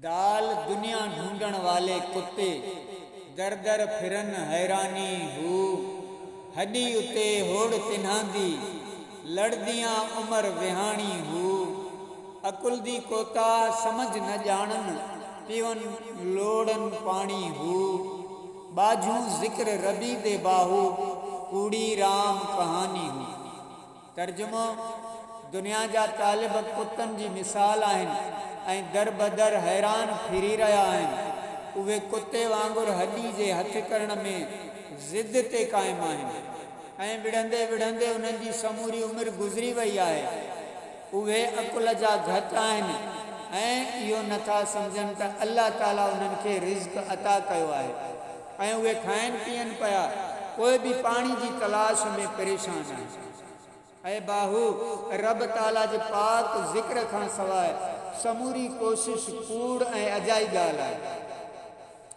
दाल दुनिया ढूंढण वाले कुत्ते दर दर फिरन हैरानी हू हडी उते होड़ तिन्हांदी लड़दियां उमर विहाणी हू अकुल दी कोता समझ न जानन पीवन लोड़न पानी हू बाजू जिक्र रबी दे बाहू कूड़ी राम कहानी हू। तर्जुमो दुनिया जा तालिब कुतन जी मिसाल आहिनि ऐं दर बदर हैरान फिरी रहा आहिनि। उहे कुत्ते वांगुरु हडी जे हथ करण में ज़िद ते क़ाइम आहिनि ऐं विढ़ंदे विढ़ंदे उन्हनि जी समूरी उमिरि गुज़री वई आहे। उहे अकुल जा घटि आहिनि ऐं इहो नथा सम्झनि त अल्लाह ताला उन्हनि खे रिज़्क़ अता कयो आहे ऐं उहे खाइनि पीअनि पिया कोई बि पाणी जी तलाश में परेशान आहे। ऐं बाहू रब ताला जे पाक ज़िक्र खां सवाइ समूरी कोशिश कूड़ ऐं अजाई ॻाल्हि आहे।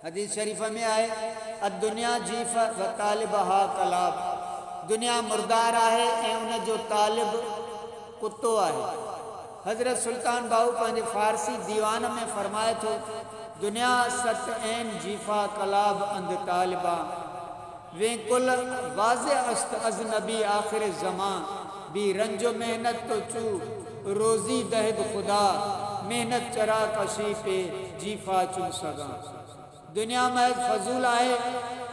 हदीस शरीफ़ में आहे अदुनिया जीफ़ व तालिबहा कलाब दुनिया मुर्दार आहे ऐं उन जो तालिब कुत्तो आहे। हज़रत सुल्तान बाहू पंहिंजे फ़ारसी दीवान में फ़रमाए थो दुनिया सत ऐन जीफ़ा कलाब अंद तालिबा वे कुल वाज़े अस्त अजनबी आख़िर ज़मां भी रंजो मेहनत तो चू रोज़ी दहद खुदा मेहनत चरा कशी पे जीफ़ा चू सगा। दुनिया में फज़ूल आहे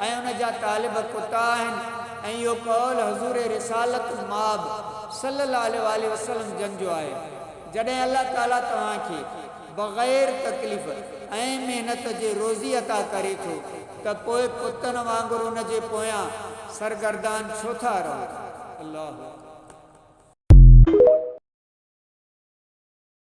ऐं उन जा तालिब कुत्ता आहिनि ऐं इहो कौल हज़ूर रिसालत माब सल्लल्लाहु अलैहि वसल्लम जन जो आहे। जॾहिं अल्लाह ताला तव्हांखे बग़ैर तकलीफ़ ऐं मेहनत जे रोज़ी अता करे थो त पोइ कुतनि वांगुरु उन जे पोयां सरगर्दान छो था रहो। अल्लाह